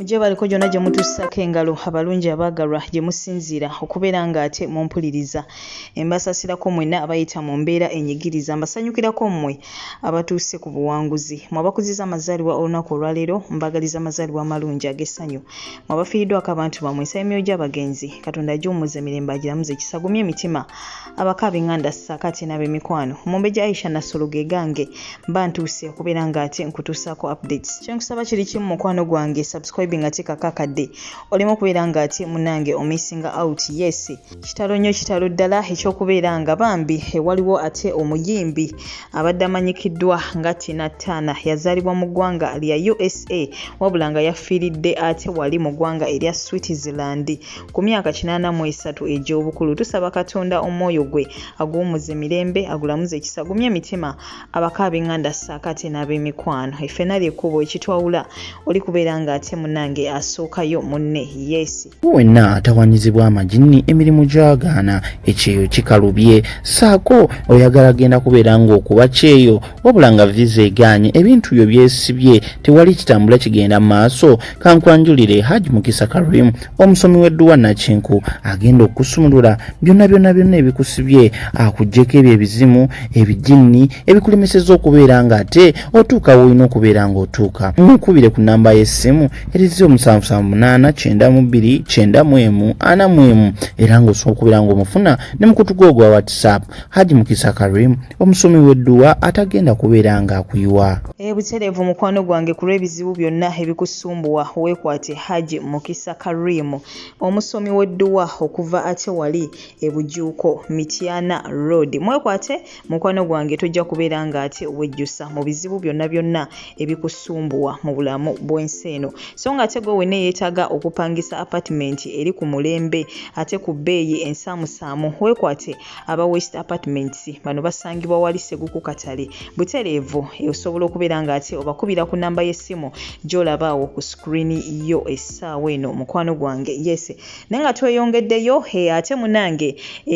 Mujje baliko gyonna gye mutussako engalo abalungi abaagalwa gye musinziira okubeera ng'ate mumpuliriza. Mbasasirako mwenna abayita mu mbeera enyigiriza. Mbasanyukirako mmwe abatuuse ku buwanguzi. Mmwe abakuziza amazaalibwa olunaku olwaleero mbagaliza amazaalibwa amalungi ag'essanyu. Mmwe abafiiriddwako abantu bammwe ensaba emyoyo gy'abagenzi Katonda agiwummuze emirembe agiramuze ekisagumya emitima abakaaba eŋŋanda ssaakaate n'ab'emikwano. Mumbejja Aisha Nassolo ge gange mba ntuuse okubeera ng'ate nkutuusaako updates. Kye nkusaba kiri kimu mukwano gwange subscribing ate kakakadde olema okubeera ng'ate munnange omissinga out. Yes, kitalo nnyo kitalo ddala ekyokubeera nga bambi waliwo ate omuyimbi abadde amanyikiddwa nga Tina Turner yazaalibwa mu ggwanga lya USA wabula nga yafiiridde ate wali mu ggwanga erya Switzerland ku myaka 83 egy'obukulu. Tusaba Katonda omwoyo gwe aguwummuze emirembe agulamuze ekisagumya emitima abakaaba eŋŋanda ssaakaate n'ab'emikwano. Effenali ekkubo ekitwawula oli kubeera ng'ate munnange asookayo munne. Yes, wenna atawaanyizibwa amagini emirimu gy'agaana ekyeyo kikalubye saako oyagala genda kubeera ng'okuba kyeyo wabula nga viza egaanye ebintu byo byesibye tewali kitambula kigenda mu maaso. Kankwanjulire Haji Mukisa Karim omusomi w'edduwa Nakinku agenda okusumulula byonna ebikusibye akuggyeko ebyo ebizimu ebijinni ebikulemeseza okubeera ng'ate otuuka woolina okubeera ng'otuuka. Nkubire ku nnamba y'essimu erizo 7782941 era ng'osobola okubeera ng'omufuna ne mukutu gwo gwa WhatsApp. Haji Mukisa Karim omusomi w'edduwa atagenda kubeera ng'akuyiwa. Butereevu mukwano gwange ku lw'ebizibu byonna ebikusumbuwa weekwate Haji Mukisa Karim omusomi w'edduwa okuva ate wali Bujingo Mityana Road. Mwekwate mukwano gwange tojja kubeera ng'ate wejjusa mu bizibu byonna ebikusumbuwa mu bulamu bw'ensi eno. So nga ate gwe wenna yeetaaga okupangisa apartment eri ku mulembe ate ku bbeeyi ensaamusaamu weekwate aba West Apartments. Bano basangibwa wali Seguku Katale. Butereevu osobola okubeera ng'ate obakubira ku nnamba y'essimu gy'olabaawo ku screen yo essaawa eno mukwano gwange. Yes, naye nga tweyongeddeyo ate munange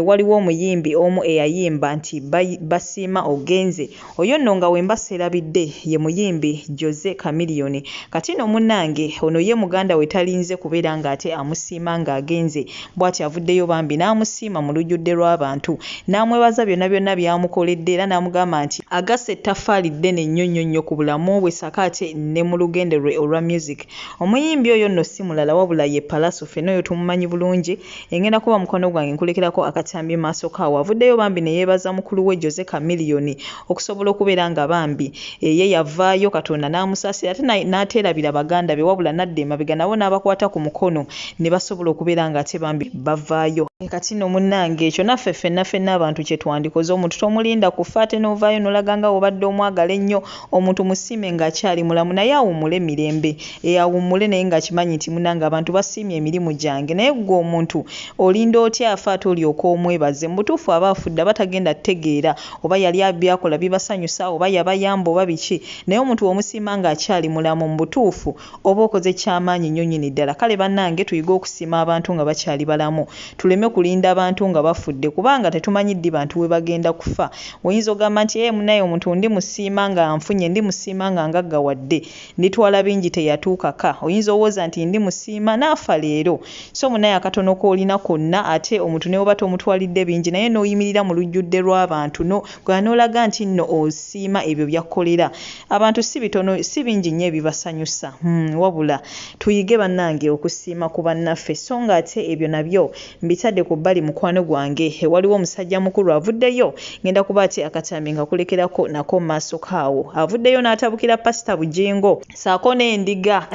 waliwo omuyimbi omu eyayimba nti basiima ogenze. Oyo nno nga wemba serabidde ye muyimbi Jose Chameleone. Kati no munange ono ye muganda we talinze kubeera ng'ate amusiima ng'agenze bw'ati avuddeyo bambi n'amusiima mu lujjudde lw'abantu n'amwebaza byonna by'amukoledde era n'amugamba nti agassa ettaffaali ddene nnyo ku bulamu bwe sakaate ne mu lugende lwe olwa music. Omuyimbi oyo nno si mulala wabula ye Palaso. Ffenna oyo tumumanyi bulungi. Engenda kuba mukono gwange nkulekerako akatambi maaso kaawo. Avuddeyo bambi ne yeebaza mukulu we Jose Chameleone okusobola okubeera nga bambi ye yavaayo Katonda n'amusaasira ate n'ateerabira baganda be wabula nadda emabega nabo n'abakwata ku mukono ne basobola okubeera ng'ate bambi bavaayo. Kati no munnange ekyo naffe ffenna abantu kye twandikoze. Omuntu tomulinda kufa ate n'ovaayo n'olaga nga obadde omwagala ennyo. Omuntu musiime ng'akyali mulamu naye awummule emirembe awummule naye ng'akimanyi nti munnange abantu basiimye emirimu gyange. Naye gwe omuntu olinda otya afa ate olyoka omwebaze? Mu butuufu aba afudde aba tagenda tegeera oba yali abyakola bibasanyusa oba yabayamba oba biki. Naye omuntu omusiima ng'akyali mulamu mu butuufu oba okoze kyamaanyi nnyo nnyini ddala. Kale bannange tuyige okusiima abantu nga bakyali balamu, tuleme kulinda abantu nga bafudde kubanga tetumanyi ddi bantu we bagenda kufa. Oyinza ogamba nti munaye omuntu ndi musiima nga nfunye, ndi musiima nga ngaggawadde, nditwala bingi teyatuukaka. Oyinza owooza nti ndi musiima n'afa leero. So munaye akatono koolina konna ate omuntu ne oba tomutwalidde bingi naye n'oyimirira mu lujjudde lw'abantu n'olaga nti nno osiima ebyo byakkolera abantu. Si bitono si bingi nnyo ebibasanyusa wabula tuyige bannange okusiima ku bannaffe. So nga ate ebyo nabyo mbitadde ku bbali mukwano gwange. Waliwo omusajja mukulu avuddeyo, ngenda kuba ati akatambi nga kulekerako nako maaso kaawo. Avuddeyo n'atabukira Pastor Bujingo saako n'endiga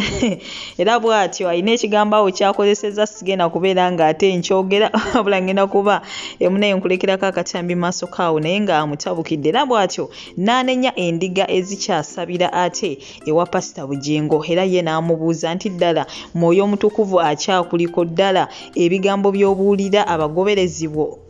era bw'atyo alina ekigambo awo kyakozesezza sigenda kubeera ng'ate nkyogera wabula ngenda kuba munaye nkulekerako akatambi maaso kaawo naye nga amutabukidde era bw'atyo n'anenya endiga ezikyasabira ate ewa Pastor Bujingo era ye n'amubuuza nti ddala Mwoyo Omutukuvu akyakuliko ddala ebigambo by'obuulira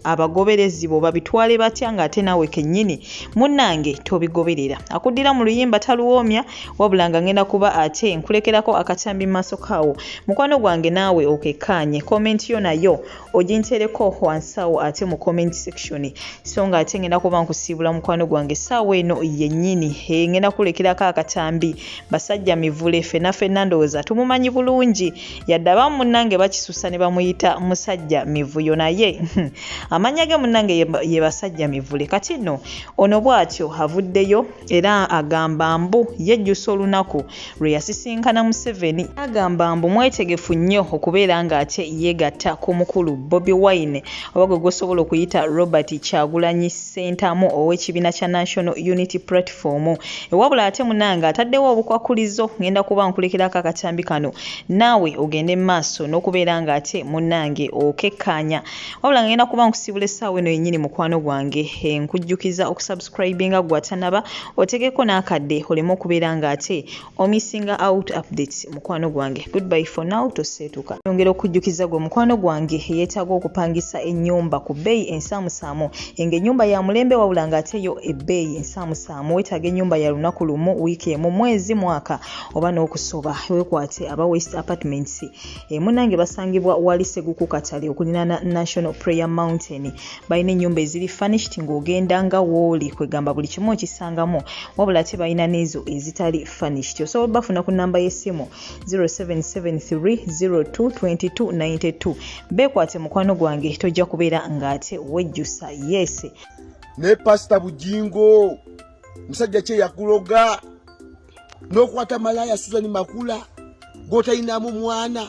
abagoberezi bo babitwale batya ng'ate naawe kennyini munnange tobigoberera. Akuddira mu luyimba taluwoomya wabula nga ngenda kuba ate nkulekerako akatambi maaso kaawo. Mukwano gwange naawe okekkaanye comment yo nayo ogintereko wansi awo ate mu comment section. So nga ate ngenda kuba nkusiibula mukwano gwange essaawa eno yennyini ngenda kulekerako akatambi basajja mivule ffenna ndowooza tumumanyi bulungi yadde abamu munnange bakisusa ne bamuyita musajja mivuyo naye amanya ge munnange ye basajja mivule kati nno ono bw'atyo avuddeyo era agamba mbu yejjusa olunaku lwe yasisinkana Museveni agamba mbu mwetegefu nnyo okubeera ng'ate yeegatta ku mukulu Bobi Wine oba gwe gosobola okuyita Robert Kyagulanyi Ssentamu ow'ekibiina kya National Unity Platform ewabula ate munnange ataddewo obukwakulizo ngenda kuba nkulekerako akatambi kano naawe ogende maaso n'okubeera ng'ate munnange okekkaanya wabula ngenda kuba nkusibula essaawa eno yennyini mukwano gwange nkujjukiza okusubscribinga gwatanaba otegeko n'akadde oleme okubeera ng'ate omisinga out updates mukwano gwange. Goodbye for now, toseetuka. Yongera okujjukiza gwe mukwano gwange yeetaaga okupangisa ennyumba ku bbeeyi ensaamusaamu ng'ennyumba ya mulembe wabula ng'ate yo ebbeeyi ensaamusaamu weetaaga ennyumba ya lunaku lumu wiiki emu mwezi mwaka oba n'okusoba weekwate aba West Apartments munnange basangibwa wali Seguku Katale okulinaana National Prayer Mountain balina ennyumba eziri furnished ng'ogenda nga wooli kwegamba buli kimu okisangamu wabula ate balina n'ezo ezitali furnished osobola bafuna ku nnamba y'essimu 0773022292 beekwate mukwano gwange tojja kubeera ng'ate wejjusa yese ne Pastor Bujingo musajja kye yakuloga n'okwata malaya Susan Makula gotayinamu mwana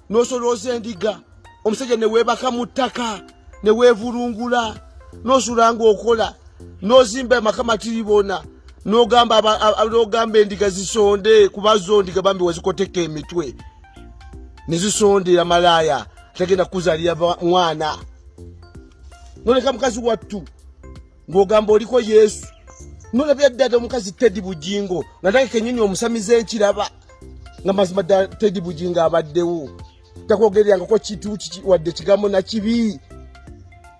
n'osolooza endiga omusajja ne weebaka mu ttaka ne weevulungula n'osulanga okola n'ozimba amakamatiriboona n'ogamba endiga zisonde kuba zo ndiga bambi wazikoteka emitwe ne zisondera malaya tagenda kuzaalira mwana noleka mukazi wattu ng'ogamba oliko Yesu nolabya ddala omukazi Teddy Bujingo natake kenyini Omusamize nkiraba nga mazima ddala Teddy Bujingo abaddewo takwogererangako kitu wadde kigambo na kibi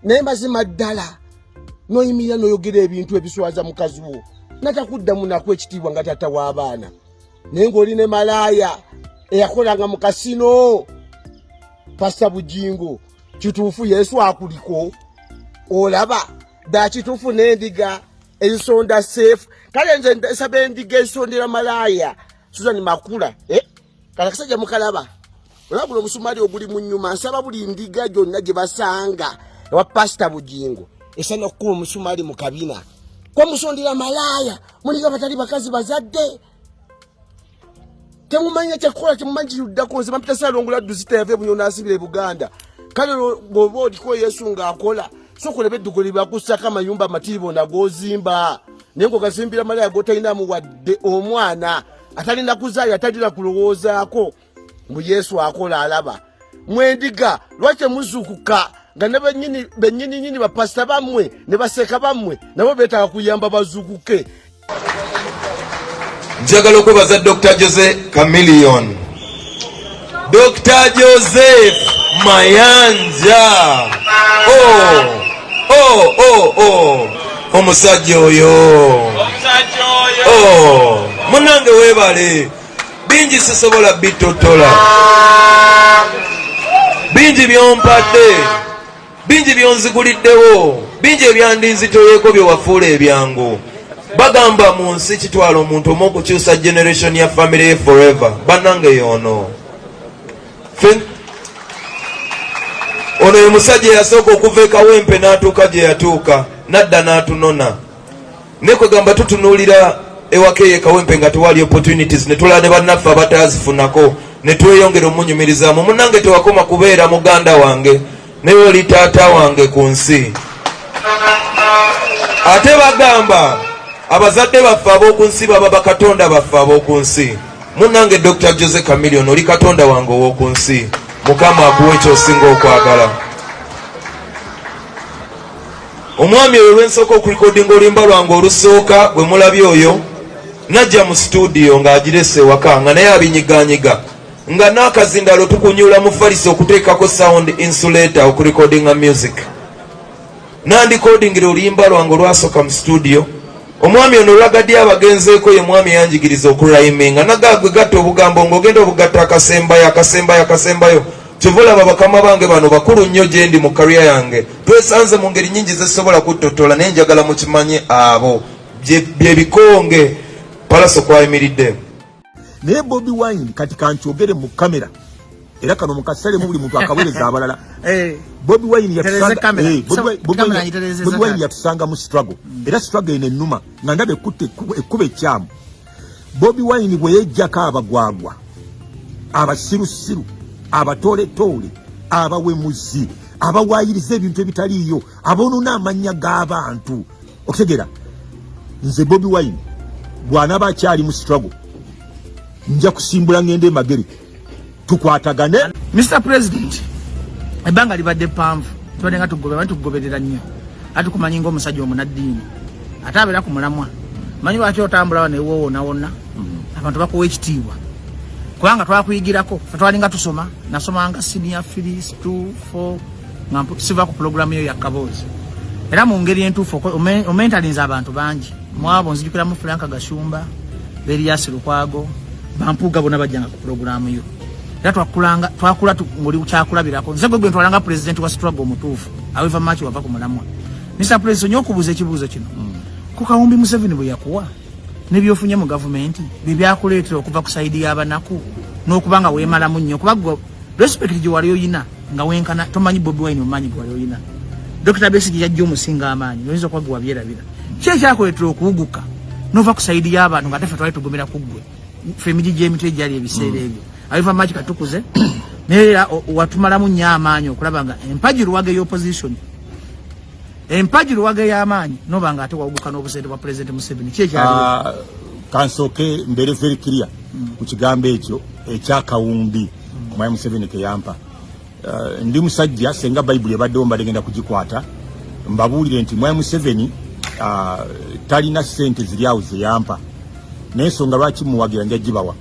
naye mazima ddala noyimirira noyogera ebintu ebiswaza mukazi wo natakuddamu nako ekitiibwa nga tata w'abaana naye ng'oli ne malaya eyakolanga mu kasino Pastor Bujingo kituufu Yesu akuliko olaba da kituufu n'endiga ensonda safe kale nze nsaba endiga ensondera malaya Susan Makula kala kasajja mukalaba olabula omusumali oguli mu nnyuma nsaba buli ndiga gyonna gye basanga ewa Pastor Bujingo esana okukuba omusumali mu kabina kwa musondera malaya muliga batali bakazi bazadde temumanya kyakola temumanyi kiruddako nze bampita Salongola Duzita yave Bunyona asibira e Buganda kale ng'oba oliko Yesu ng'akola sokolebe edduguli bakusaka amayumba amatiribo nagozimba naye ng'ogazimbira malaya gotayinamu wadde omwana atalina kuzaaya atalina kulowoozaako mbu Yesu akola alaba mwendiga lwaki temuzuukuka nga ne bennyini bapasita bammwe ne baseeka bammwe nabo beetaaga kuyamba bazuukuke. Njagala okwebaza Dr. Joseph Chameleon. Dr. Joseph Mayanja. Omusajja oyo. Munange weebale. Bingi sisobola bitotola. Bingi byompadde. Bingi byonziguliddewo. Bingi ebyandinzitoyeeko bye wafuula ebyangu. Bagamba mu nsi kitwala omuntu omu okukyusa generation ya family forever. Bannange yono. Ono ye musajja yasooka okuva e Kawempe n'atuuka gye yatuuka nadda n'atunona ne kwegamba tutunuulira ewaka eyo e Kawempe nga tewali opportunities ne tulaba ne bannaffe abataazifunako ne tweyongera omunyumirizaamu munnange tewakoma kubeera muganda wange naye oli taata wange ku nsi ate bagamba abazadde baffe ab'oku nsi baba bakatonda baffe ab'oku nsi munnange Dr. Joseph Chameleon oli katonda wange ow'oku nsi Mukama akuwa ekyosinga okwagala. Omwami oyo lwensooka okulikodinga oluyimba lwange olusooka bwe mulabye oyo najja mu studio ng'agirese ewaka nga naye abinyiganyiga nga n'akazindalo tukunyula mu falisi okuteekako sound insulator okulikodinga music nandikodingira oluyimba lwange olwasooka mu studio. Omwami ono lwagadde abagenzeeko ye mwami yanjigiriza okurayiminga nagagwe gatta obugambo ng'ogenda obugatta akasembayo kyovulaba bakama bange bano bakulu nnyo gye ndi mu kariya yange twesanze mu ngeri nnyingi zesobola kuttotola naye njagala mukimanye abo bye bikonge palaso kwayimiridde. naye Bobi Wine kati kankyogere mu kamera era kano mukasale mu buli muntu akaweereza abalala Bobi Wine yatusanga mu struggle era struggle ene nnuma nga ndabe kutte ekkube ekyamu Bobi Wine bwe yejjako abagwagwa abasirusiru abatoletoole abawemuzi abawayiriza ebintu ebitaliiyo aboonona amannya g'abantu okutegera nze Bobi Wine bw'anaaba akyali mu struggle nja kusimbula ngende magere tukwatagane. Mr. President ebbanga libadde panvu twalenga tugoberera nnyo ati kumanyi ng'omusajja omunaddiini ate abeera ku mulamwa manyi lwaki otambula newoowona wonna abantu bakuwa ekitiibwa kubanga twakuyigirako twalinga tusoma nasomanga senior 3 2 4 nga siva ku programu yo ya Kaboozi era mu ngeri entuufu omentalinza abantu bangi mwabo nzijukiramu Franka Gashumba Berias Lukwago bampuuga bonna bajjanga ku programu yo era twakula ngoli kyakulabirako nze gwe ntwalanga president wa struggle omutuufu aweva machi wava ku mulamwa. Mr. President nyokubuuza ekibuuzo kino ku Kawumbi Museveni bwe yakuwa nebyofunye mu gavumenti bibyakuleetera okuva ku saidi y'abanaku n'okubanga weemalamu nnyo kuba respect gye wali oyina nga wenkana tomanyi Bobi Wine omanyi gwe wali oyina Dr. Besigye yajja omusinga amaanyi oyinza okuba gwe wabyerabira ki ekyakuleetera okuwuguka n'ova ku saidi y'abantu nga tefe twali tugomera ku ggwe ffe emigi gy'emitwe egyali ebiseera ebyo abiva maki katukuze naye watumalamu nnyo amaanyi okulaba nga empagi y'opposition empagi luwage y'amaanyi noba nga ate wawuguka n'obusente bwa President Museveni ki ekyali kansooke mbere very clear ku kigambo ekyo ekyakawumbi Omwami Museveni ke yampa ndi musajja senga Bayibuli ebaddewo mbadegenda kugikwata mbabuulire nti Omwami Museveni talina ssente ziri awo ze yampa n'ensonga lwaki muwagira nja gibawa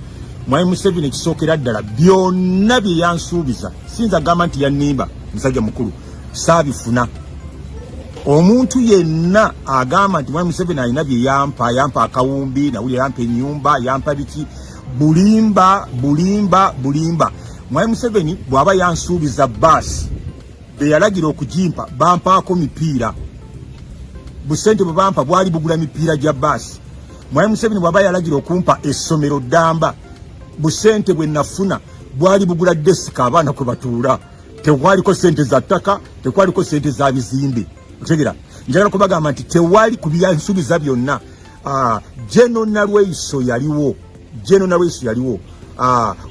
Omwami Museveni kisookera ddala byonna bye yansuubiza sinza gamba nti yannimba musajja mukulu saabifuna omuntu yenna agamba nti Omwami Museveni alina bye yampa akawumbi nawulira yampa ennyumba yampa biki bulimba Omwami Museveni bw'aba yansuubiza baasi be yalagira okugimpa bampaako mipiira busente bwe bampa bwali bugula mipiira gya baasi Omwami Museveni bw'aba yalagira okumpa essomero ddamba busente bwe nafuna bwali bugula desika abaana kwe batuula tekwaliko sente za ttaka tekwaliko sente za bizimbe otegera njagala kubagamba nti tewali kubyansuubiza byonna Jeno Nalweiso yaliwo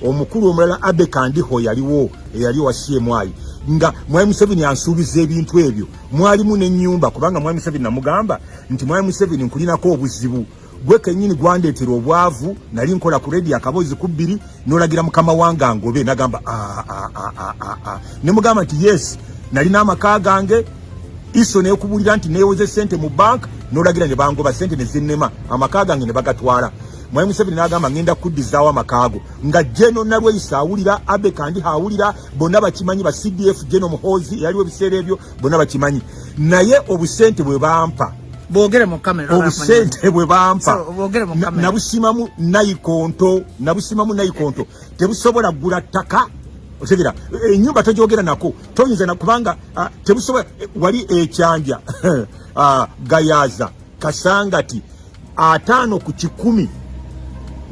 omukulu omulala Abe Kandiho yaliwo eyali wa CMI nga Omwami Museveni ansuubiza ebintu ebyo mwalimu n'ennyumba kubanga Omwami Museveni namugamba nti Omwami Museveni nkulinako obuzibu gwe kennyini gwandeetera obwavu nali nkola ku radio Akaboozi ku 2 n'olagira mukama wange ngobe nagamba ne mugamba nti yes nalina amaka gange iso neekubulira nti neewoze sente mu bank n'olagira ne bangoba sente ne zinnema amaka gange ne bagatwala Omwami Museveni n'agamba ngenda kuddizaawo amakaago nga Jeno Nalweiso awulira Abe Kandiho awulira bonna bakimanyi ba CDF Jeno Muhoozi yaliwo ebiseera ebyo bonna bakimanyi naye obusente bwe bampa boogere mu kamera obusente bwe bampa nabusimamu nayikonto tebusobola ggula ttaka otegera ennyumba togyogera nako toyinza nakubanga tebusobola wali ekyanja Gayaza Kasangati 5 ku 10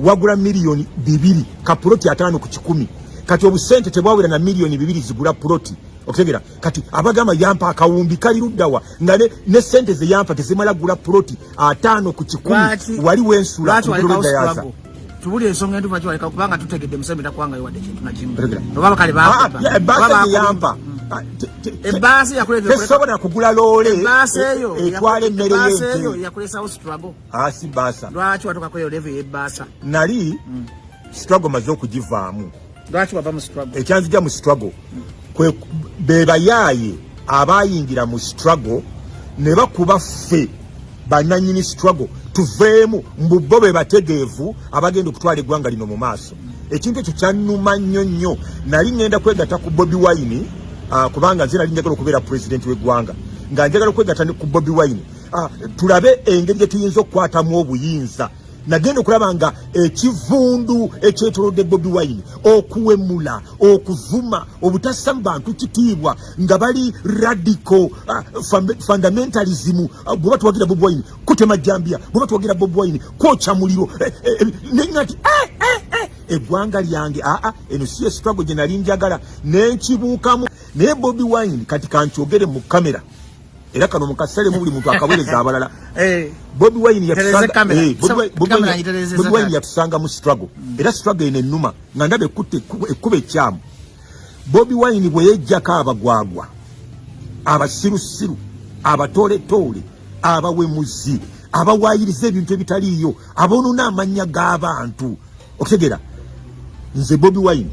wagula miliyoni 2 ka ploti 5 ku 10 kati obusente tebwawera na miliyoni 2 zigula ploti otegera kati abagamba yampa akawumbi kali luddawa nga ne sente ze yampa tezimala gula ploti 5 ku 10 wali wensula Gayaza tubuli ensonga entuufu kiwaleka kubanga tutegedde Museveni takwanga yowadde kintu nakimu oba kale baba yampa ebbaasi yakuleetera tesobola kugula loole etwala emmere y'ente yakuleesawo struggle si baasa lwaki watukako eyo level y'ebbaasa nali struggle maze okugivaamu lwaki wava mu struggle ekyanzija mu struggle be bayaaye abayingira mu struggle ne bakuba ffe bannannyini struggle tuveemu mbubbo be bategeevu abagenda okutwala eggwanga lino mu maaso ekintu ekyo kyannuma nnyo nali ngenda kwegatta ku Bobi Wine kubanga nze nali njagala okubeera pulezidenti w'eggwanga nga njagala okwegatta ku Bobi Wine tulabe engeri gye tuyinza okukwatamu obuyinza nagenda okulaba nga ekivundu ekyetolodde Bobi Wine okuwemula okuvuma obutassa mu bantu kitiibwa nga bali radical fundamentalism bweba tuwagira Bobi Wine kutema jambia bweba tuwagira Bobi Wine kwokya muliro nengati eggwanga lyange eno siyo struggle gye nali njagala nenkibuukamu naye Bobi Wine kati kankyogere mu kamera era kano mukasale mu buli muntu akaweereza abalala Bobi Wine yatusanga mu struggle era struggle eno ennuma nga ndabe ekutte ekkuba ekyamu Bobi Wine bwe yejjako abagwagwa abasirusiru abatooletoole abawemuzi abawaayiriza ebintu ebitaliiyo aboonona amannya g'abantu okutegera nze Bobi Wine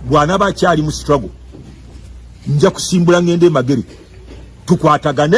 bw'anaaba akyali mu struggle nja kusimbula ngende mageri tukwatagane